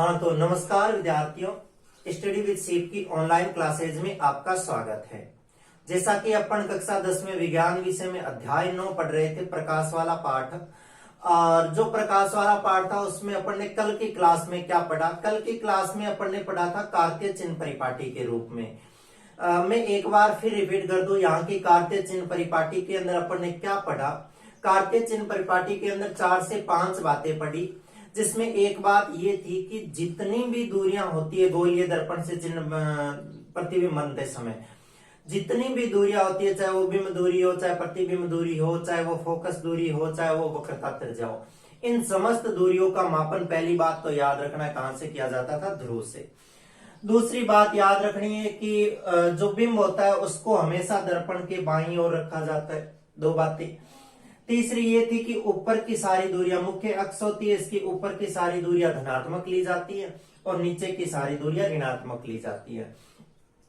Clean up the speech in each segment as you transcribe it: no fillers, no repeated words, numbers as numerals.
हाँ तो नमस्कार विद्यार्थियों, स्टडी विद सीप की ऑनलाइन क्लासेज में आपका स्वागत है। जैसा कि अपन कक्षा 10 में विज्ञान विषय में अध्याय 9 पढ़ रहे थे, प्रकाश वाला पाठ। और जो प्रकाश वाला पाठ था उसमें अपन ने कल की क्लास में क्या पढ़ा? कल की क्लास में अपन ने पढ़ा था कार्तीय चिन्ह परिपाटी के रूप में। मैं एक बार फिर रिपीट कर दूं, यहाँ की कार्तीय चिन्ह परिपाटी के अंदर अपन ने क्या पढ़ा। कार्तीय चिन्ह परिपाटी के अंदर 4 से 5 बातें पढ़ी, जिसमें एक बात ये थी कि जितनी भी दूरियां होती है गोलीय दर्पण से चिन्ह प्रतिबिंब बनते समय, जितनी भी दूरियां होती है, चाहे वो बिंब दूरी हो, चाहे प्रतिबिंब दूरी हो, चाहे वो फोकस दूरी हो, चाहे वो वक्रता त्रिज्या हो, इन समस्त दूरियों का मापन पहली बात तो याद रखना है कहां से किया जाता था? ध्रुव से। दूसरी बात याद रखनी है कि जो बिंब होता है उसको हमेशा दर्पण के बाईं ओर रखा जाता है। दो बातें। तीसरी ये थी कि ऊपर की सारी दूरियां, मुख्य अक्ष होती है इसकी, ऊपर की सारी दूरियां धनात्मक ली जाती है और नीचे की सारी दूरियां ऋणात्मक ली जाती है।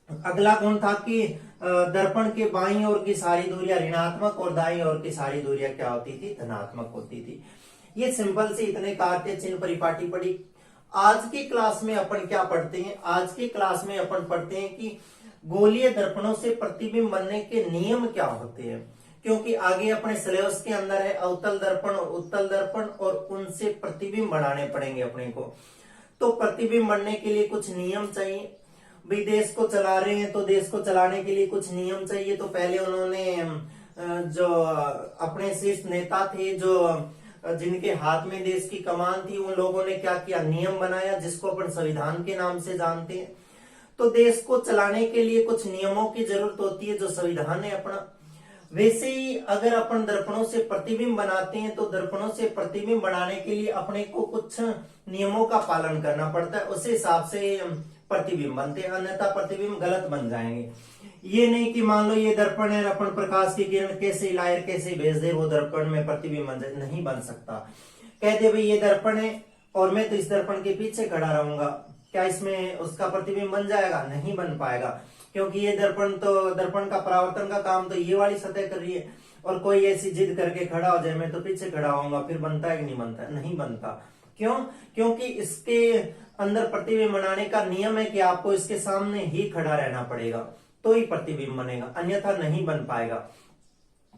अगला गुण था कि दर्पण के बाईं ओर की सारी दूरियां ऋणात्मक और दाईं ओर की सारी दूरियां क्या होती थी? धनात्मक होती थी। ये सिंपल से इतने कार्तीय चिन्ह परिपाटी पढ़ी। आज की क्लास में अपन क्या पढ़ते हैं? आज की क्लास में अपन पढ़ते हैं कि गोलीय दर्पणों से प्रतिबिंब बनने के नियम क्या होते हैं, क्योंकि आगे अपने सिलेबस के अंदर है अवतल दर्पण और उत्तल दर्पण, और उनसे प्रतिबिंब बनाने पड़ेंगे अपने को। तो प्रतिबिंब बनने के लिए कुछ नियम चाहिए। भाई देश को चला रहे हैं तो देश को चलाने के लिए कुछ नियम चाहिए। तो पहले उन्होंने जो अपने शीर्ष नेता थे, जो जिनके हाथ में देश की कमान थी, उन लोगों ने क्या किया? नियम बनाया, जिसको अपन संविधान के नाम से जानते हैं। तो देश को चलाने के लिए कुछ नियमों की जरूरत होती है, जो संविधान है अपना। वैसे ही अगर अपन दर्पणों से प्रतिबिंब बनाते हैं तो दर्पणों से प्रतिबिंब बनाने के लिए अपने को कुछ नियमों का पालन करना पड़ता है, उस हिसाब से प्रतिबिंब बनते हैं, अन्यथा प्रतिबिंब गलत बन जाएंगे। ये नहीं कि मान लो ये दर्पण है, अपन प्रकाश की किरण कैसे लायर कैसे भेज दे वो दर्पण में प्रतिबिंब बन जाए, नहीं बन सकता। कह दे भाई ये दर्पण है और मैं तो इस दर्पण के पीछे खड़ा रहूंगा, क्या इसमें उसका प्रतिबिंब बन जाएगा? नहीं बन पाएगा, क्योंकि ये दर्पण का परावर्तन का काम तो ये वाली सतह कर रही है, और कोई ऐसी जिद करके खड़ा हो जाए मैं तो पीछे खड़ा होऊंगा, फिर बनता है कि नहीं बनता? नहीं बनता। क्यों? क्योंकि इसके अंदर प्रतिबिंब बनाने का नियम है कि आपको इसके सामने ही खड़ा रहना पड़ेगा, तो ही प्रतिबिंब बनेगा, अन्यथा नहीं बन पाएगा।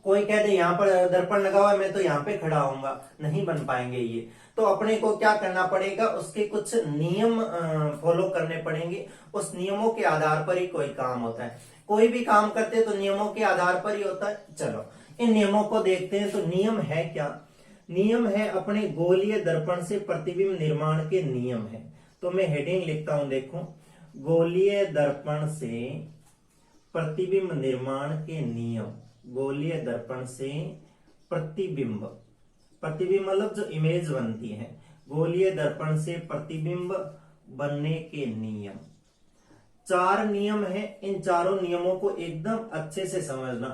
कोई कह दे यहाँ पर दर्पण लगा हुआ है मैं तो यहाँ पे खड़ा होऊंगा, नहीं बन पाएंगे ये। तो अपने को क्या करना पड़ेगा? उसके कुछ नियम फॉलो करने पड़ेंगे। उस नियमों के आधार पर ही कोई काम होता है। कोई भी काम करते हैं तो नियमों के आधार पर ही होता है। चलो इन नियमों को देखते हैं। तो नियम है क्या? नियम है अपने गोलीय दर्पण से प्रतिबिंब निर्माण के नियम है। तो मैं हेडिंग लिखता हूं, देखो, गोलीय दर्पण से प्रतिबिंब निर्माण के नियम। गोलीय दर्पण से प्रतिबिंब, प्रतिबिंब मतलब जो इमेज बनती है, गोलीय दर्पण से प्रतिबिंब बनने के नियम। 4 नियम है। इन चारों नियमों को एकदम अच्छे से समझना,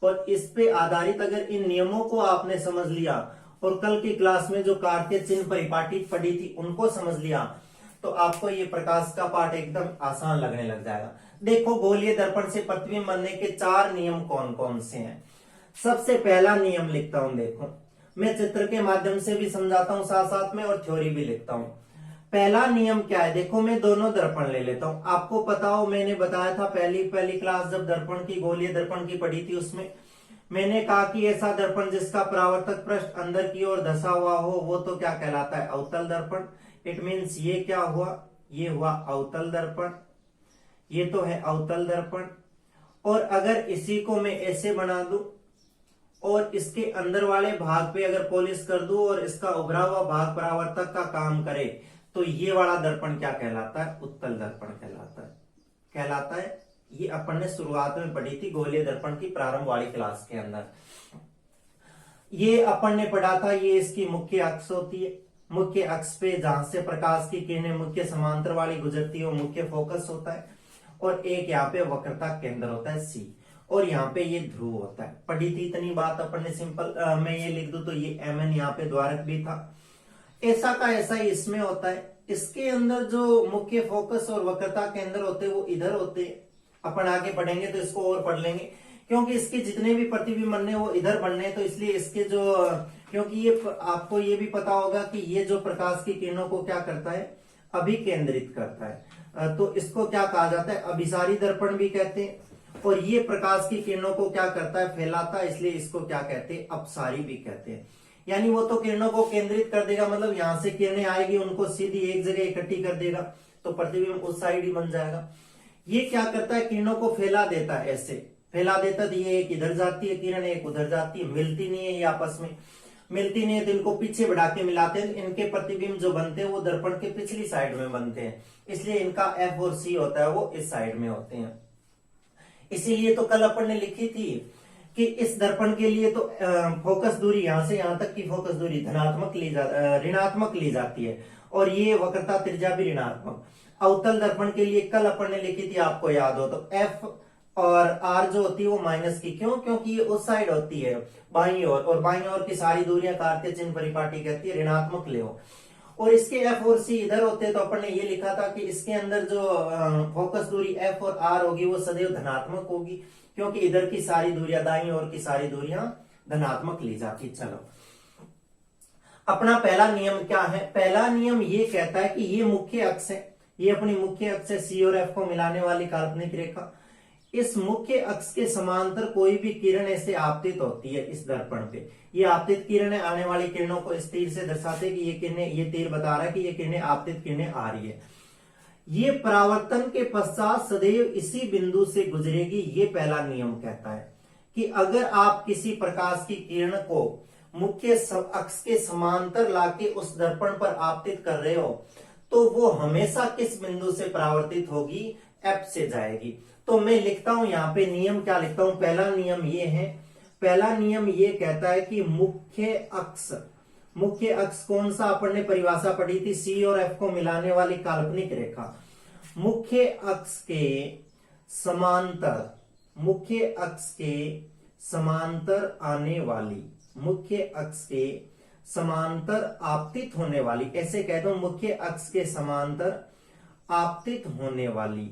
और इस पे आधारित अगर इन नियमों को आपने समझ लिया और कल की क्लास में जो कार्तीय चिन्ह परिपाटी पढ़ी थी उनको समझ लिया, तो आपको ये प्रकाश का पाठ एकदम आसान लगने लग जाएगा। देखो गोलीय दर्पण से प्रतिबिंब बनने के 4 नियम कौन कौन से हैं। सबसे पहला नियम लिखता हूं, देखो मैं चित्र के माध्यम से भी समझाता हूं साथ साथ में, और थ्योरी भी लिखता हूं। पहला नियम क्या है? देखो मैं दोनों दर्पण ले लेता हूं। आपको पता हो मैंने बताया था पहली क्लास जब दर्पण की गोलीय दर्पण की पढ़ी थी, उसमें मैंने कहा कि ऐसा दर्पण जिसका परावर्तक पृष्ठ अंदर की ओर धसा हुआ हो वो तो क्या कहलाता है? अवतल दर्पण। इट मीन्स ये क्या हुआ? ये हुआ अवतल दर्पण। ये तो है अवतल दर्पण। और अगर इसी को मैं ऐसे बना दूं और इसके अंदर वाले भाग पे अगर पॉलिश कर दूं और इसका उभरा हुआ भाग परावर्तक का काम करे, तो ये वाला दर्पण क्या कहलाता है? उत्तल दर्पण कहलाता है। ये अपन ने शुरुआत में पढ़ी थी गोलीय दर्पण की प्रारंभ वाली क्लास के अंदर। ये अपन ने पढ़ा था, ये इसकी मुख्य अक्ष होती है। मुख्य अक्ष पे जहां से प्रकाश की किरणें मुख्य समांतर वाली गुजरती है वो मुख्य फोकस होता है, और एक यहाँ पे वक्रता केंद्र होता है सी, और यहाँ पे ये ध्रुव होता है। पढ़ी थी इतनी बात अपन ने। सिंपल मैं ये लिख दूं तो ये mn यहाँ पे द्वारक भी था। ऐसा का ऐसा ही इसमें होता है। इसके अंदर जो मुख्य फोकस और वक्रता केंद्र होते हैं वो इधर होते हैं। अपन आगे पढ़ेंगे तो इसको और पढ़ लेंगे, क्योंकि इसके जितने भी प्रतिबिंब बनने वो इधर बनने, तो इसलिए इसके जो, क्योंकि ये आपको ये भी पता होगा कि ये जो प्रकाश की किरणों को क्या करता है? अभिकेंद्रित करता है। तो इसको क्या कहा जाता है, अभिसारी दर्पण भी कहते हैं। और ये प्रकाश की किरणों को क्या करता है, फैलाता है, इसलिए इसको क्या कहते हैं, अपसारी भी कहते हैं। यानी वो तो किरणों को केंद्रित कर देगा, मतलब यहां से किरणें आएगी उनको सीधी एक जगह इकट्ठी कर देगा, तो प्रतिबिंब उस साइड ही बन जाएगा। ये क्या करता है, किरणों को फैला देता है, ऐसे फैला देता है। ये एक इधर जाती है किरण, एक उधर जाती है, मिलती नहीं है ये आपस में, मिलती नहीं है, तो इनको पीछे बढ़ा के मिलाते हैं। इनके प्रतिबिंब जो बनते हैं वो दर्पण के पिछली साइड में बनते हैं, इसलिए इनका F और C होता है वो इस साइड में होते हैं। इसीलिए तो कल अपन ने लिखी थी कि इस दर्पण के लिए तो फोकस दूरी यहां से यहां तक की फोकस दूरी धनात्मक ऋणात्मक ली जाती है, और ये वक्रता त्रिज्या भी ऋणात्मक। अवतल दर्पण के लिए कल अपन ने लिखी थी, आपको याद हो तो, F और R जो होती है वो माइनस की, क्यों, क्योंकि ये उस साइड होती है बाईं ओर, और बाईं ओर की सारी दूरियां कार्तीय चिन्ह परिपाटी कहती है ऋणात्मक ले। और इसके F और C इधर होते हैं, तो अपन ने ये लिखा था कि इसके अंदर जो फोकस दूरी F और R होगी वो सदैव धनात्मक होगी, क्योंकि इधर की सारी दूरियां, दाईं ओर की सारी दूरियां धनात्मक ली जाती। चलो, अपना पहला नियम क्या है, पहला नियम ये कहता है कि ये मुख्य अक्ष है, ये अपनी मुख्य अक्ष है, C और F को मिलाने वाली काल्पनिक रेखा। इस मुख्य अक्ष के समांतर कोई भी किरण ऐसे आपतित होती है इस दर्पण पे, ये आपतित किरणें आने वाली किरणों को इस तीर से दर्शाते कि ये किरणें, ये तीर बता रहा है कि ये किरणें आपतित किरणें आ रही है। ये परावर्तन के पश्चात सदैव इसी बिंदु से गुजरेगी, ये पहला नियम कहता है कि अगर आप किसी प्रकाश की किरण को मुख्य अक्ष के समांतर लाके उस दर्पण पर आपतित कर रहे हो, तो वो हमेशा किस बिंदु से परावर्तित होगी, F से जाएगी। तो मैं लिखता हूं यहाँ पे नियम, क्या लिखता हूं, पहला नियम ये है, पहला नियम ये कहता है कि मुख्य अक्ष कौन सा, अपन ने परिभाषा पढ़ी थी, C और F को मिलाने वाली काल्पनिक रेखा, मुख्य अक्ष के समांतर आने वाली, मुख्य अक्ष के समांतर आपतित होने वाली, ऐसे कह दो, मुख्य अक्ष के समांतर आपतित होने वाली,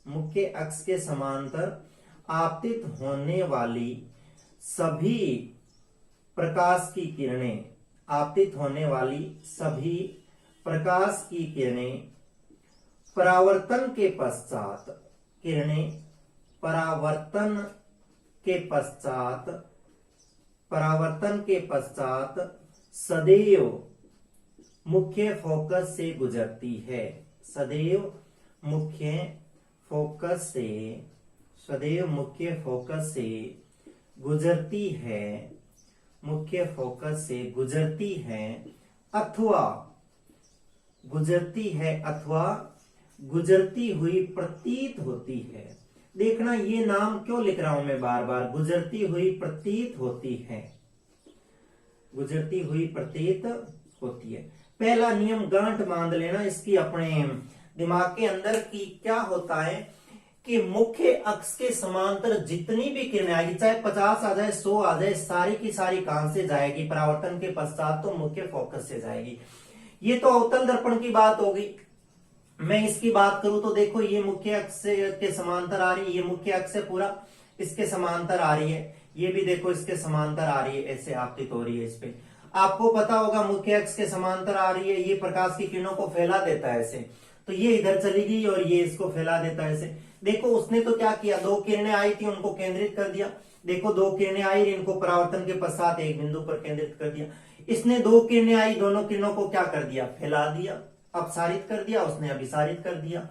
मुख्य अक्ष के समांतर आपतित होने वाली सभी प्रकाश की किरणें, आपतित होने वाली सभी प्रकाश की किरणें परावर्तन के पश्चात, किरणें परावर्तन के पश्चात सदैव मुख्य फोकस से गुजरती है, सदैव मुख्य फोकस से गुजरती है, अथवा गुजरती हुई प्रतीत होती है। देखना ये नाम क्यों लिख रहा हूं मैं बार बार, गुजरती हुई प्रतीत होती है, गुजरती हुई प्रतीत होती है। पहला नियम गांठ बांध लेना इसकी अपने दिमाग के अंदर, की क्या होता है कि मुख्य अक्ष के समांतर जितनी भी किरणें आएगी, चाहे 50 आ जाए, 100 आ जाए, सारी की सारी कहां से जाएगी, परावर्तन के पश्चात तो मुख्य फोकस से जाएगी। ये तो अवतल दर्पण की बात होगी। मैं इसकी बात करूं तो देखो, ये मुख्य अक्ष के समांतर आ रही है, ये मुख्य अक्ष है पूरा, इसके समांतर आ रही है, ये भी देखो इसके समांतर आ रही है, ऐसे आपतित हो रही है इस पे। आपको पता होगा मुख्य अक्ष के समांतर आ रही है, ये प्रकाश की किरणों को फैला देता है ऐसे, तो ये इधर चली गई और ये इसको फैला देता है ऐसे। देखो उसने तो क्या किया, दो किरणें आई थी उनको केंद्रित कर दिया, देखो दो किरणें आई, इनको परावर्तन के पश्चात एक बिंदु पर केंद्रित कर दिया। इसने दो किरणें आई, दोनों किरणों को क्या कर दिया, फैला दिया, अपसारित कर दिया, उसने अभिसारित कर दिया।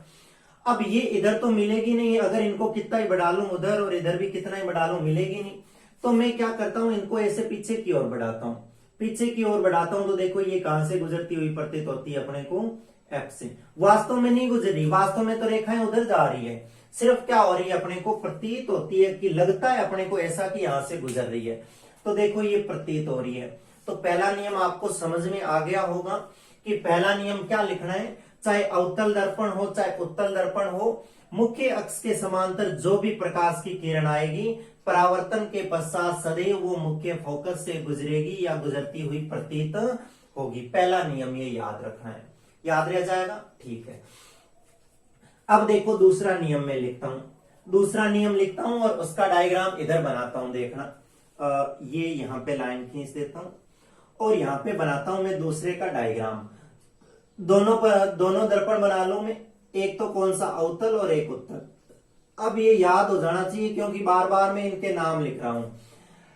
अब ये इधर तो मिलेगी नहीं, अगर इनको कितना ही बढ़ा लूं उधर और इधर भी कितना ही बढ़ा लूं, मिलेगी नहीं। तो मैं क्या करता हूं, इनको ऐसे पीछे की ओर बढ़ाता हूं, पीछे की ओर बढ़ाता हूं, तो देखो ये कहां से गुजरती हुई प्रतीत होती है अपने को, F से। वास्तव में नहीं गुजरी, वास्तव में तो रेखाएं उधर जा रही है, सिर्फ क्या हो रही है, अपने को प्रतीत होती है कि लगता है अपने को ऐसा कि यहां से गुजर रही है, तो देखो ये प्रतीत हो रही है। तो पहला नियम आपको समझ में आ गया होगा कि पहला नियम क्या लिखना है, चाहे अवतल दर्पण हो चाहे उत्तल दर्पण हो, मुख्य अक्ष के समांतर जो भी प्रकाश की किरण आएगी, परावर्तन के पश्चात सदैव वो मुख्य फोकस से गुजरेगी या गुजरती हुई प्रतीत होगी। पहला नियम ये याद रखना है, याद रह जाएगा, ठीक है। अब देखो दूसरा नियम में लिखता हूं, दूसरा नियम लिखता हूं और उसका डायग्राम इधर बनाता हूं, देखना ये यहां पे लाइन खींच देता हूं और यहां पे बनाता हूं मैं दूसरे का डायग्राम। दोनों दर्पण बना लूं मैं, एक तो कौन सा, अवतल और एक उत्तल। अब ये याद हो जाना चाहिए क्योंकि बार बार मैं इनके नाम लिख रहा हूं।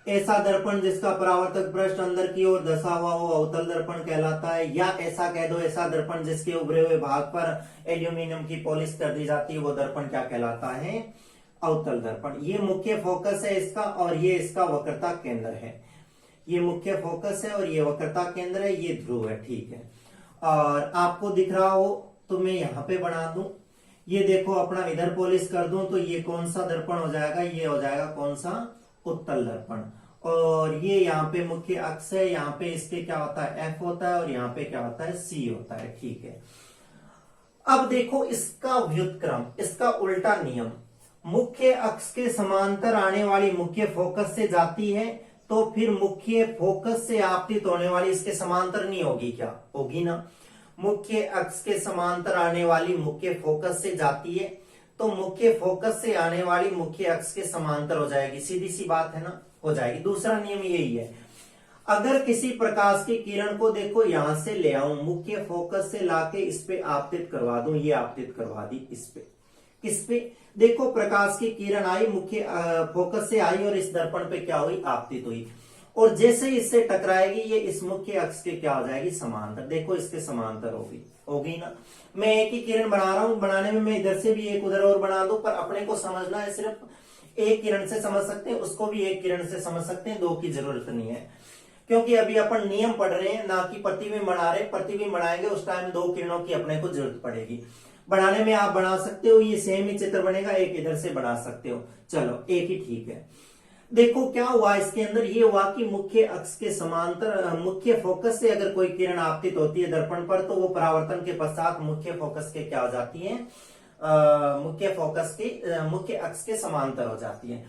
ऐसा दर्पण जिसका परावर्तक पृष्ठ अंदर की ओर धंसा हुआ वो अवतल दर्पण कहलाता है, या ऐसा कह दो ऐसा दर्पण जिसके उभरे हुए भाग पर एल्यूमिनियम की पॉलिश कर दी जाती है वो दर्पण क्या कहलाता है, अवतल दर्पण। ये मुख्य फोकस है इसका और ये इसका वक्रता केंद्र है। ये मुख्य फोकस है और ये वक्रता केंद्र है, ये ध्रुव है, ठीक है। और आपको दिख रहा हो तो मैं यहां पे बना दूं, ये देखो अपना इधर पॉलिश कर दूं तो ये कौन सा दर्पण हो जाएगा, ये हो जाएगा कौन सा, उत्तल दर्पण। और ये यहाँ पे मुख्य अक्ष है, यहाँ पे इसके क्या होता है, एफ होता है और यहाँ पे क्या होता है, सी होता है, ठीक है। अब देखो इसका व्युत्क्रम, इसका उल्टा नियम, मुख्य अक्ष के समांतर आने वाली मुख्य फोकस से जाती है तो फिर मुख्य फोकस से आपतित होने वाली इसके समांतर नहीं होगी क्या, होगी ना। मुख्य अक्ष के समांतर आने वाली मुख्य फोकस से जाती है तो मुख्य फोकस से आने वाली मुख्य अक्ष के समांतर हो जाएगी, सीधी सी बात है ना, हो जाएगी। दूसरा नियम यही है, अगर किसी प्रकाश की किरण को देखो यहां से ले आऊं, मुख्य फोकस से लाके इस पे आपतित करवा दूं, ये आपतित करवा दी इस पे, किस पे, देखो प्रकाश की किरण आई, मुख्य फोकस से आई और इस दर्पण पे क्या हुई, आपतित हुई, और जैसे इससे टकराएगी ये इस मुख्य अक्ष के क्या हो जाएगी, समांतर। देखो इसके समांतर होगी ना। मैं एक ही किरण बना रहा हूं, बनाने में मैं इधर से भी एक उधर और बना दूं, पर अपने को समझना है सिर्फ एक किरण से समझ सकते हैं, उसको भी एक किरण से समझ सकते हैं, दो की जरूरत नहीं है। क्योंकि अभी अपन नियम पढ़ रहे हैं ना कि प्रतिबिंब बना रहे, प्रतिबिंब बनाएंगे उस टाइम दो किरणों की अपने को जरूरत पड़ेगी। बनाने में आप बना सकते हो, ये सेम ही चित्र बनेगा, एक इधर से बना सकते हो, चलो एक ही ठीक है। देखो क्या हुआ इसके अंदर, ये हुआ कि मुख्य अक्ष के समांतर मुख्य फोकस से अगर कोई किरण आपतित होती है दर्पण पर तो वो परावर्तन के पश्चात मुख्य फोकस के क्या हो जाती है, मुख्य फोकस के मुख्य अक्ष के समांतर हो जाती है।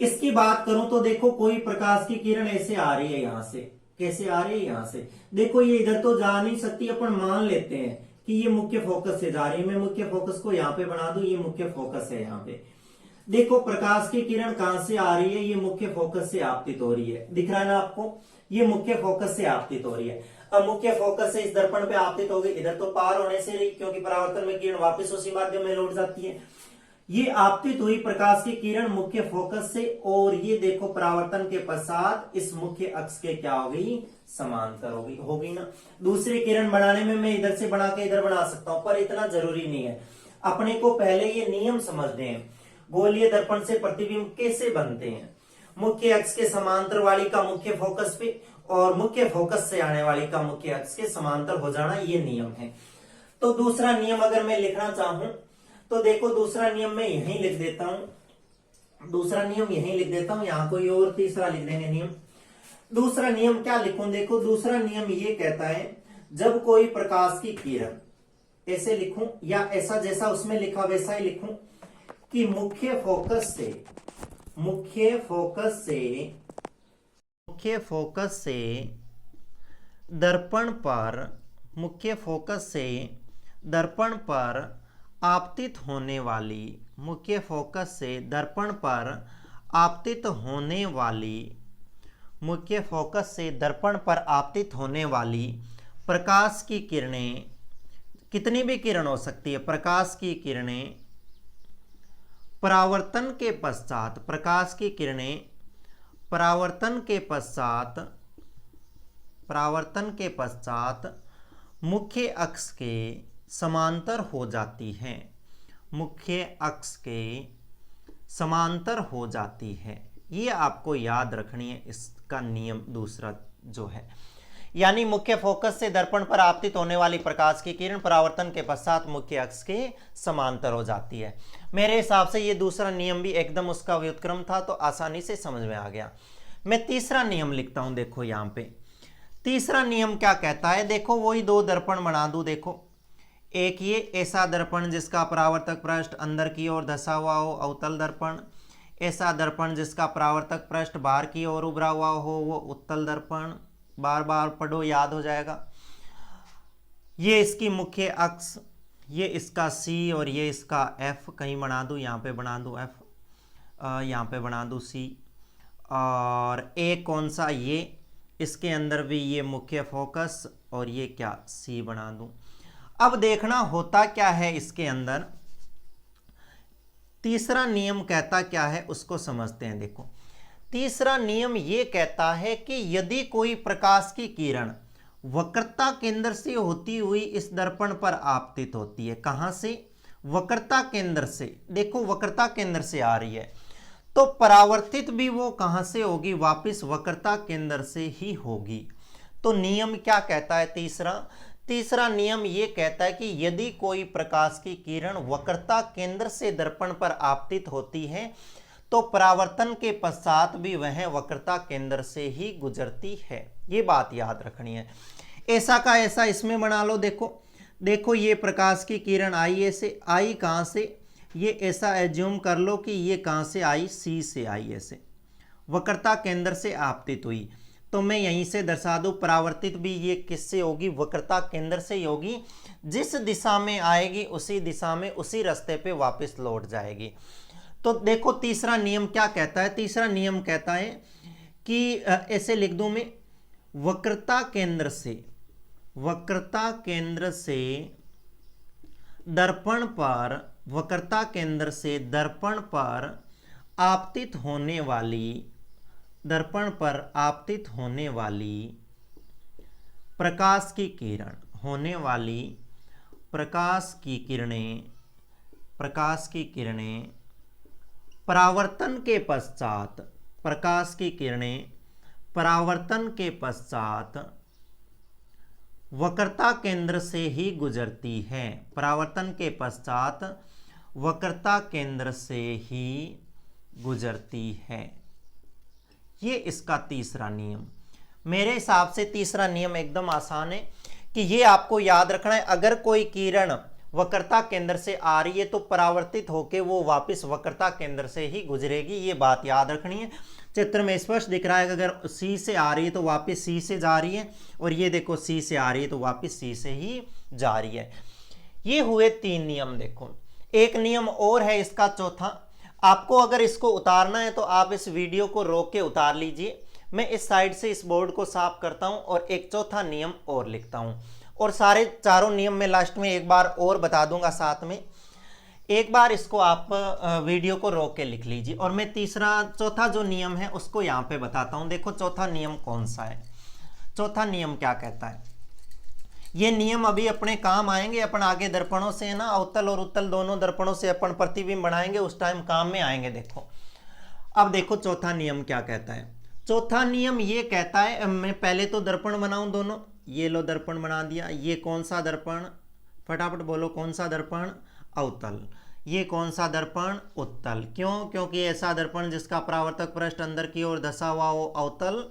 इसकी बात करूं तो देखो कोई प्रकाश की किरण ऐसे आ रही है, यहां से कैसे आ रही है, यहां से देखो, ये इधर तो जा नहीं सकती, अपन मान लेते हैं कि ये मुख्य फोकस से जा रही है। मैं मुख्य फोकस को यहां पे बना दूं, ये मुख्य फोकस है, यहां पे देखो प्रकाश की किरण कहां से आ रही है, ये मुख्य फोकस से आपतित हो रही है, दिख रहा है ना आपको, ये मुख्य फोकस से आपतित हो रही है। अब मुख्य फोकस से इस दर्पण पे आपतित हो गई, इधर तो पार होने से रही क्योंकि परावर्तन में किरण वापस उसी माध्यम में लौट जाती है। ये आपतित हुई प्रकाश की किरण मुख्य फोकस से, और ये देखो परावर्तन के पश्चात इस मुख्य अक्ष के क्या हो गई, समांतर होगी ना। दूसरी किरण बनाने में मैं इधर से बना के इधर बना सकता हूं, पर इतना जरूरी नहीं है। अपने को पहले ये नियम समझने हैं, गोलीय दर्पण से प्रतिबिंब कैसे बनते हैं, मुख्य अक्ष के समांतर वाली का मुख्य फोकस पे और मुख्य फोकस से आने वाली का मुख्य अक्ष के समांतर हो जाना, ये नियम है। तो दूसरा नियम अगर मैं लिखना चाहूं तो देखो दूसरा नियम मैं यहीं लिख देता हूं, दूसरा नियम यहीं लिख देता हूं, यहां कोई और तीसरा लिख देंगे नियम। दूसरा नियम क्या लिखूं, देखो दूसरा नियम ये कहता है जब कोई प्रकाश की किरण, ऐसे लिखूं या ऐसा जैसा उसमें लिखा वैसा ही लिखूं कि मुख्य फोकस से दर्पण पर आपतित होने वाली, मुख्य फोकस से दर्पण पर आपतित होने वाली प्रकाश की किरणें, कितनी भी किरण हो सकती है, प्रकाश की किरणें परावर्तन के पश्चात मुख्य अक्ष के समांतर हो जाती है, मुख्य अक्ष के समांतर हो जाती है। ये आपको याद रखनी है, इसका नियम दूसरा जो है, यानी मुख्य फोकस से दर्पण पर आपतित होने वाली प्रकाश की किरण परावर्तन के पश्चात मुख्य अक्ष के समांतर हो जाती है। मेरे हिसाब से ये दूसरा नियम भी एकदम उसका व्युत्क्रम था, तो आसानी से समझ में आ गया। मैं तीसरा नियम लिखता हूं, देखो यहां पे तीसरा नियम क्या कहता है, देखो वही दो दर्पण बना दूं, देखो एक ये ऐसा दर्पण जिसका परावर्तक पृष्ठ अंदर की ओर धंसा हुआ हो, अवतल दर्पण। ऐसा दर्पण जिसका परावर्तक पृष्ठ बाहर की ओर उभरा हुआ हो, वो उत्तल दर्पण। बार बार पढ़ो, याद हो जाएगा। ये इसकी मुख्य अक्ष, ये इसका सी और ये इसका एफ, कहीं बना दूं, यहाँ पे बना दूं एफ, यहाँ पे बना दूं सी, और ए कौन सा, ये इसके अंदर भी ये मुख्य फोकस और ये क्या सी बना दूं। अब देखना होता क्या है इसके अंदर। तीसरा नियम कहता क्या है उसको समझते हैं। देखो तीसरा नियम ये कहता है कि यदि कोई प्रकाश की किरण वक्रता केंद्र से होती हुई इस दर्पण पर आपतित होती है, कहां से? वक्रता केंद्र से। देखो वक्रता केंद्र से आ रही है तो परावर्तित भी वो कहां से होगी? वापस वक्रता केंद्र से ही होगी। तो नियम क्या कहता है तीसरा नियम ये कहता है कि यदि कोई प्रकाश की किरण वक्रता केंद्र से दर्पण पर आपतित होती है तो परावर्तन के पश्चात भी वह वक्रता केंद्र से ही गुजरती है। ये बात याद रखनी है। ऐसा का ऐसा इसमें बना लो। देखो ये प्रकाश की किरण आई, ऐसे आई कहां से? ये ऐसा एज्यूम कर लो कि ये कहां से आई? सी से आई, ऐसे वक्रता केंद्र से आपतित हुई। तो मैं यहीं से दर्शा दूं परावर्तित भी ये किससे होगी? वक्रता केंद्र से ही होगी। जिस दिशा में आएगी उसी दिशा में उसी रास्ते पे वापस लौट जाएगी। तो देखो तीसरा नियम क्या कहता है? तीसरा नियम कहता है कि ऐसे लिख दूं मैं, वक्रता केंद्र से दर्पण पर आपतित होने वाली प्रकाश की किरणें परावर्तन के पश्चात वक्रता केंद्र से ही गुजरती है। परावर्तन के पश्चात वक्रता केंद्र से ही गुजरती है। ये इसका तीसरा नियम। मेरे हिसाब से तीसरा नियम एकदम आसान है कि ये आपको याद रखना है। अगर कोई किरण वक्रता केंद्र से आ रही है तो परावर्तित होकर वो वापस वक्रता केंद्र से ही गुजरेगी। ये बात याद रखनी है। चित्र में स्पष्ट दिख रहा है कि अगर सी से आ रही है तो वापस सी से जा रही है, और ये देखो सी से आ रही है तो वापस सी से ही जा रही है। ये हुए 3 नियम। देखो एक नियम और है इसका चौथा। आपको अगर इसको उतारना है तो आप इस वीडियो को रोक के उतार लीजिए। मैं इस साइड से इस बोर्ड को साफ करता हूं और एक चौथा नियम और लिखता हूं, और सारे चारों नियम में लास्ट में एक बार और बता दूंगा साथ में। एक बार इसको आप वीडियो को रोक के लिख लीजिए, और मैं चौथा जो नियम है उसको यहाँ पे बताता हूँ। देखो चौथा नियम कौन सा है? चौथा नियम क्या कहता है? ये नियम अभी अपने काम आएंगे। अपन आगे दर्पणों से ना अवतल और उत्तल दोनों दर्पणों से अपन प्रतिबिंब बनाएंगे, उस टाइम काम में आएंगे। देखो अब देखो चौथा नियम क्या कहता है। चौथा नियम ये कहता है, मैं पहले तो दर्पण बनाऊं दोनों। ये लो दर्पण बना दिया। ये कौन सा दर्पण? फटाफट बोलो कौन सा दर्पण? अवतल। ये कौन सा दर्पण? उत्तल। क्यों? क्योंकि ऐसा दर्पण जिसका परावर्तक पृष्ठ अंदर की ओर धंसा हुआ हो अवतल,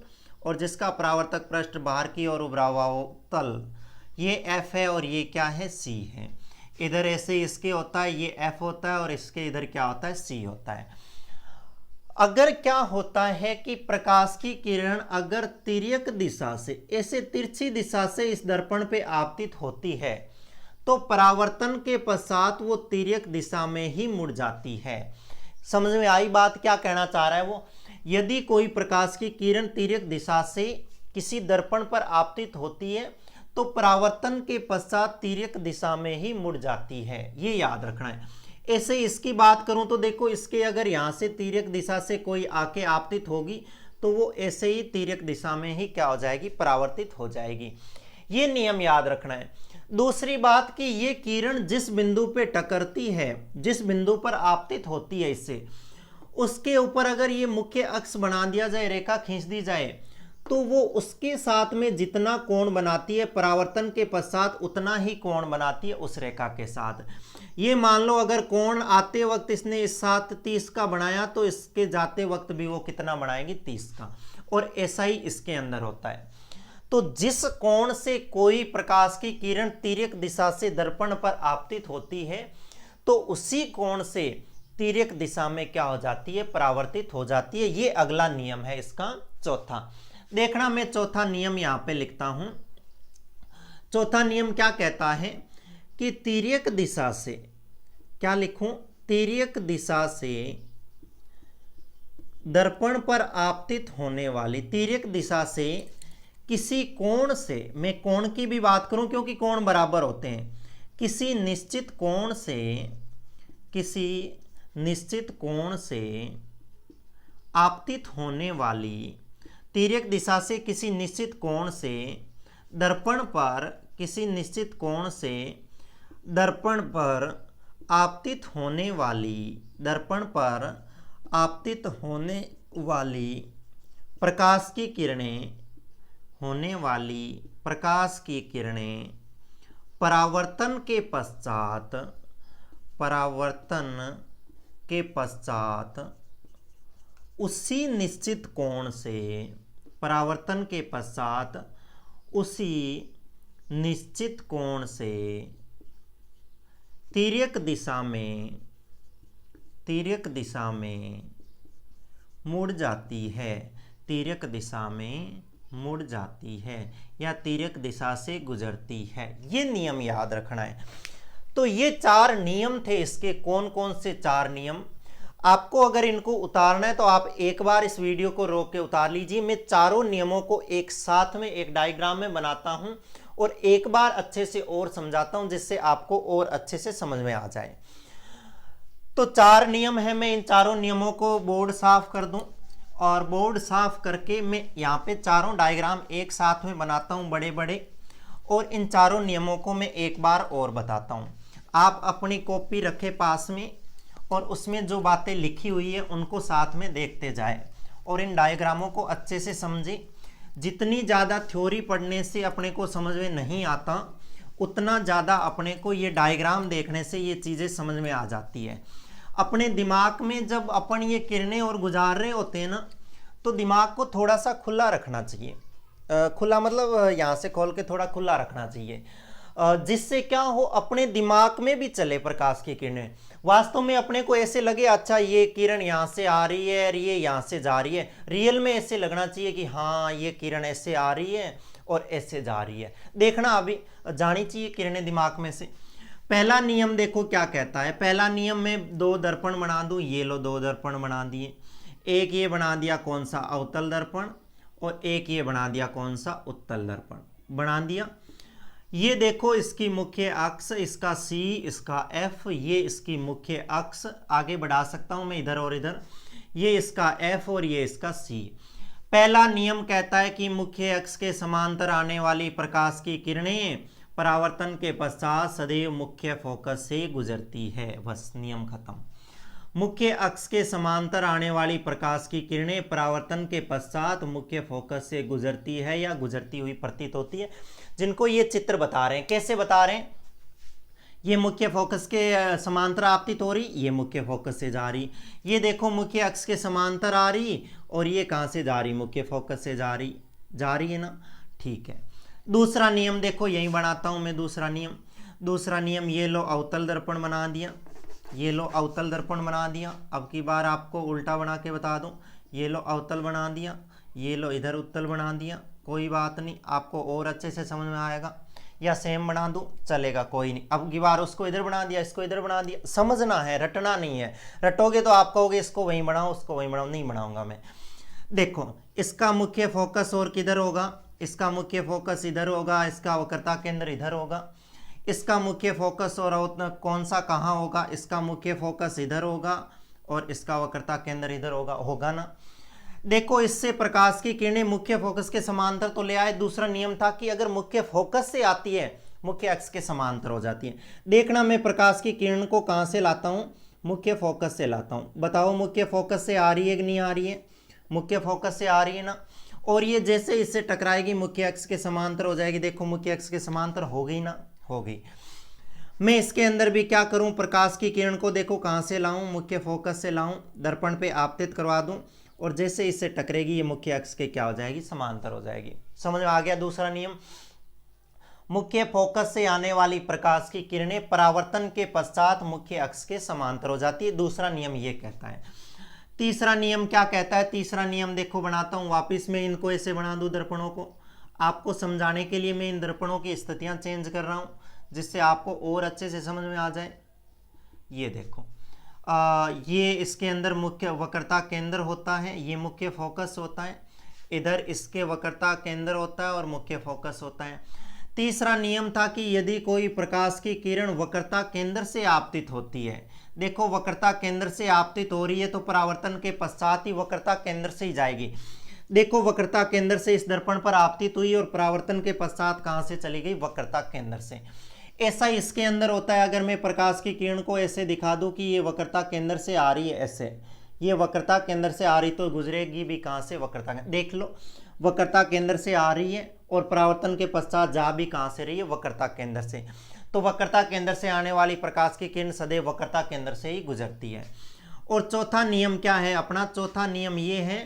और जिसका परावर्तक पृष्ठ बाहर की ओर उभरा हुआ हो तल। ये F है और ये क्या है? C है। इधर ऐसे इसके होता है, ये F होता है, और इसके इधर क्या होता है? C होता है। अगर क्या होता है कि प्रकाश की किरण अगर तिर्यक दिशा से, ऐसे तिरछी दिशा से इस दर्पण पे आपतित होती है तो परावर्तन के पश्चात वो तिर्यक दिशा में ही मुड़ जाती है। समझ में आई बात? क्या कहना चाह रहा है वो? यदि कोई प्रकाश की किरण तिर्यक दिशा से किसी दर्पण पर आपतित होती है तो परावर्तन के पश्चात तिर्यक दिशा में ही मुड़ जाती है। ये याद रखना है। ऐसे इसकी बात करूं तो देखो इसके अगर यहां से तिर्यक दिशा से कोई आके आपतित होगी तो वो ऐसे ही तिर्यक दिशा में ही क्या हो जाएगी? परावर्तित हो जाएगी। ये नियम याद रखना है। दूसरी बात कि ये किरण जिस बिंदु पे टकरती है, जिस बिंदु पर आपतित होती है इससे, उसके ऊपर अगर ये मुख्य अक्ष बना दिया जाए, रेखा खींच दी जाए, तो वो उसके साथ में जितना कोण बनाती है परावर्तन के पश्चात उतना ही कोण बनाती है उस रेखा के साथ। ये मान लो अगर कोण आते वक्त इसने इस साथ 30 का बनाया तो इसके जाते वक्त भी वो कितना बनाएगी? 30 का। और ऐसा ही इसके अंदर होता है। तो जिस कोण से कोई प्रकाश की किरण तिर्यक दिशा से दर्पण पर आपतित होती है तो उसी कोण से तिर्यक दिशा में क्या हो जाती है? परावर्तित हो जाती है। ये अगला नियम है इसका चौथा। देखना मैं चौथा नियम यहां पे लिखता हूं। चौथा नियम क्या कहता है कि तिर्यक दिशा से, क्या लिखूं? तिर्यक दिशा से दर्पण पर आपतित होने वाली, तिर्यक दिशा से किसी कोण से, मैं कोण की भी बात करूं क्योंकि कोण बराबर होते हैं, किसी निश्चित कोण से आपतित होने वाली तिर्यक दिशा से किसी निश्चित कोण से दर्पण पर आपतित होने वाली प्रकाश की किरणें परावर्तन के पश्चात उसी निश्चित कोण से तिर्यक दिशा में मुड़ जाती है या तिर्यक दिशा से गुजरती है। ये नियम याद रखना है। तो ये 4 नियम थे इसके। कौन कौन से 4 नियम? आपको अगर इनको उतारना है तो आप एक बार इस वीडियो को रोक के उतार लीजिए। मैं चारों नियमों को एक साथ में एक डायग्राम में बनाता हूं और एक बार अच्छे से और समझाता हूं, जिससे आपको और अच्छे से समझ में आ जाए। तो 4 नियम है। मैं इन चारों नियमों को बोर्ड साफ कर दूं और बोर्ड साफ करके मैं यहाँ पे चारों डायग्राम एक साथ में बनाता हूँ बड़े बड़े, और इन चारों नियमों को मैं एक बार और बताता हूँ। आप अपनी कॉपी रखें पास में और उसमें जो बातें लिखी हुई है उनको साथ में देखते जाए और इन डायग्रामों को अच्छे से समझें। जितनी ज़्यादा थ्योरी पढ़ने से अपने को समझ में नहीं आता, उतना ज़्यादा अपने को ये डायग्राम देखने से ये चीज़ें समझ में आ जाती है। अपने दिमाग में जब अपन ये किरणें और गुजार रहे होते हैं ना, तो दिमाग को थोड़ा सा खुला रखना चाहिए। खुला मतलब यहाँ से खोल के थोड़ा खुला रखना चाहिए, जिससे क्या हो, अपने दिमाग में भी चले प्रकाश की किरणें। वास्तव में अपने को ऐसे लगे अच्छा ये किरण यहाँ से आ रही है और ये यहाँ से जा रही है। रियल में ऐसे लगना चाहिए कि हाँ ये किरण ऐसे आ रही है और ऐसे जा रही है। देखना अभी जानी चाहिए किरणें दिमाग में से। पहला नियम देखो क्या कहता है। पहला नियम में 2 दर्पण बना दूं। ये लो 2 दर्पण बना दिए। एक ये बना दिया कौन सा, अवतल दर्पण, और एक ये बना दिया कौन सा, उत्तल दर्पण बना दिया। ये देखो इसकी मुख्य अक्ष, इसका C, इसका F, ये इसकी मुख्य अक्ष। आगे बढ़ा सकता हूं मैं इधर और इधर। ये इसका F और ये इसका C। पहला नियम कहता है कि मुख्य अक्ष के समांतर आने वाली प्रकाश की किरणें परावर्तन के पश्चात सदैव मुख्य फोकस से गुजरती है। बस नियम खत्म। मुख्य अक्ष के समांतर आने वाली प्रकाश की किरणें परावर्तन के पश्चात मुख्य फोकस से गुजरती है या गुजरती हुई प्रतीत होती है। जिनको ये चित्र बता रहे हैं, कैसे बता रहे हैं, ये मुख्य फोकस के समांतर आपतित हो रही, ये मुख्य फोकस से जा रही। ये देखो मुख्य अक्ष के समांतर आ रही और ये कहाँ से जा रही, मुख्य फोकस से जा रही है ना। ठीक है। दूसरा नियम देखो, यही बनाता हूं मैं दूसरा नियम। ये लो अवतल दर्पण बना दिया, ये लो अवतल दर्पण बना दिया। अब की बार आपको उल्टा बना के बता दूं। ये लो अवतल बना दिया, ये लो इधर उत्तल बना दिया। कोई बात नहीं, आपको और अच्छे से समझ में आएगा। या सेम बना दूं चलेगा, कोई नहीं। अब की बार उसको इधर बना दिया, इसको इधर बना दिया। समझना है, रटना नहीं है। रटोगे तो आप कहोगे इसको वहीं बनाओ, उसको वहीं बनाओ। नहीं बनाऊंगा मैं। देखो इसका मुख्य फोकस और किधर होगा, इसका मुख्य फोकस इधर होगा, इसका वक्रता केंद्र इधर होगा। इसका मुख्य फोकस और कौन सा कहाँ होगा, इसका मुख्य फोकस इधर होगा और इसका वक्रता केंद्र इधर होगा ना। देखो इससे प्रकाश की किरणें मुख्य फोकस के समांतर तो ले आए। दूसरा नियम था कि अगर मुख्य फोकस से आती है मुख्य अक्ष के समांतर हो जाती है। देखना मैं प्रकाश की किरण को कहाँ से लाता हूँ, मुख्य फोकस से लाता हूँ। बताओ मुख्य फोकस से आ रही है कि नहीं आ रही है, मुख्य फोकस से आ रही है ना। और ये जैसे इससे टकराएगी मुख्य अक्ष के समांतर हो जाएगी। देखो मुख्य अक्ष के समांतर हो गई ना, हो गई। मैं इसके अंदर भी क्या करूं, प्रकाश की किरण को देखो कहां से लाऊं, मुख्य फोकस से लाऊं, दर्पण पे आपतित करवा दूं और जैसे इससे टकरेगी ये मुख्य अक्ष के क्या हो जाएगी, समांतर हो जाएगी। समझ में आ गया। दूसरा नियम, मुख्य फोकस से आने वाली प्रकाश की किरणें परावर्तन के पश्चात मुख्य अक्ष के समांतर हो जाती है। दूसरा नियम ये कहता है। तीसरा नियम क्या कहता है, तीसरा नियम देखो बनाता हूं वापिस। मैं इनको ऐसे बना दूं दर्पणों को, आपको समझाने के लिए मैं इन दर्पणों की स्थितियां चेंज कर रहा हूं जिससे आपको और अच्छे से समझ में आ जाए। ये देखो ये इसके अंदर मुख्य वक्रता केंद्र होता है, ये मुख्य फोकस होता है, इधर इसके वक्रता केंद्र होता है और मुख्य फोकस होता है। तीसरा नियम था कि यदि कोई प्रकाश की किरण वक्रता केंद्र से आपतित होती है, देखो वक्रता केंद्र से आपतित हो रही है तो परावर्तन के पश्चात ही वक्रता केंद्र से ही जाएगी। देखो वक्रता केंद्र से इस दर्पण पर आपतित हुई और परावर्तन के पश्चात कहां से चली गई, वक्रता केंद्र से। ऐसा इसके अंदर होता है। अगर मैं प्रकाश की किरण को ऐसे दिखा दूं कि ये वक्रता केंद्र से आ रही है, ऐसे ये वक्रता केंद्र से आ रही तो गुजरेगी भी कहां से, वक्रता। देख लो वक्रता केंद्र से आ रही है और परावर्तन के पश्चात जा भी कहां से रही है, वक्रता केंद्र से। तो वक्रता केंद्र से आने वाली प्रकाश की किरण सदैव वक्रता केंद्र से ही गुजरती है। और चौथा नियम क्या है अपना, चौथा नियम ये है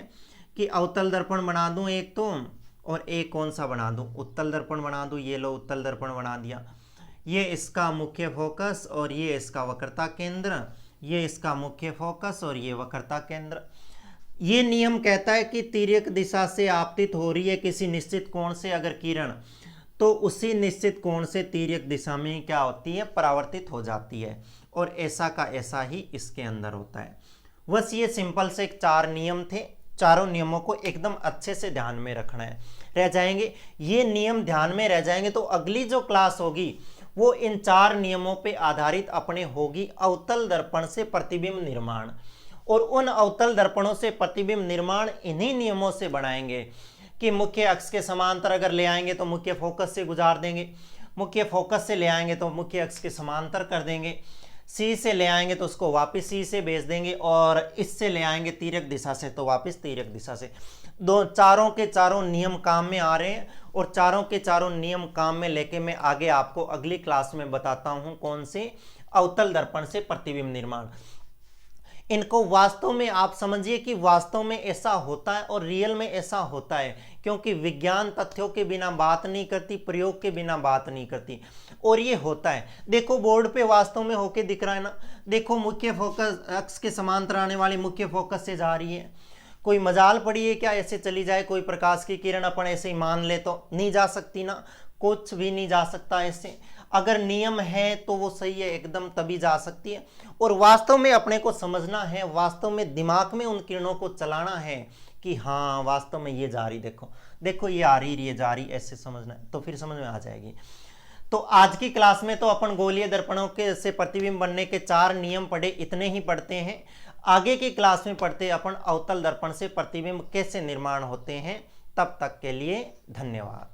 कि अवतल दर्पण बना दूं एक तो, और एक कौन सा बना दूं, उत्तल दर्पण बना दूं। ये लो उत्तल दर्पण बना दिया, ये इसका मुख्य फोकस और ये इसका वक्रता केंद्र, ये इसका मुख्य फोकस और ये वक्रता केंद्र। ये नियम कहता है कि तिर्यक दिशा से आपतित हो रही है किसी निश्चित कोण से अगर किरण, तो उसी निश्चित कोण से तिर्यक दिशा में क्या होती है, परावर्तित हो जाती है। और ऐसा का ऐसा ही इसके अंदर होता है। बस ये सिंपल से 4 नियम थे। चारों नियमों को एकदम अच्छे से ध्यान में रखना है, रह जाएंगे ये नियम, ध्यान में रह जाएंगे तो अगली जो क्लास होगी वो इन 4 नियमों पे आधारित अपने होगी अवतल दर्पण से प्रतिबिंब निर्माण। और उन अवतल दर्पणों से प्रतिबिंब निर्माण इन्हीं नियमों से बनाएंगे कि मुख्य अक्ष के समांतर अगर ले आएंगे तो मुख्य फोकस से गुजार देंगे, मुख्य फोकस से ले आएंगे तो मुख्य अक्ष के समांतर कर देंगे, सी से ले आएंगे तो उसको वापस सी से भेज देंगे, और इससे ले आएंगे तिर्यक दिशा से तो वापस तिर्यक दिशा से। चारों के चारों नियम काम में आ रहे हैं और चारों के चारों नियम काम में लेके मैं आगे आपको अगली क्लास में बताता हूं कौन से, अवतल दर्पण से प्रतिबिंब निर्माण। इनको वास्तव में आप समझिए कि वास्तव में ऐसा होता है और रियल में ऐसा होता है, क्योंकि विज्ञान तथ्यों के बिना बात नहीं करती, प्रयोग के बिना बात नहीं करती, और ये होता है। देखो बोर्ड पे वास्तव में होके दिख रहा है ना, देखो मुख्य फोकस अक्ष के समांतर आने वाली मुख्य फोकस से जा रही है। कोई मजाल पड़ी है क्या ऐसे चली जाए कोई प्रकाश की किरण, अपन ऐसे ही मान ले तो नहीं जा सकती ना, कुछ भी नहीं जा सकता ऐसे। अगर नियम है तो वो सही है एकदम, तभी जा सकती है। और वास्तव में अपने को समझना है, वास्तव में दिमाग में उन किरणों को चलाना है कि हाँ वास्तव में ये जा रही, देखो देखो ये आ रही, ये जा रही, ऐसे समझना है तो फिर समझ में आ जाएगी। तो आज की क्लास में तो अपन गोलीय दर्पणों के से प्रतिबिंब बनने के 4 नियम पढ़े, इतने ही पढ़ते हैं। आगे की क्लास में पढ़ते अपन अवतल दर्पण से प्रतिबिंब कैसे निर्माण होते हैं। तब तक के लिए धन्यवाद।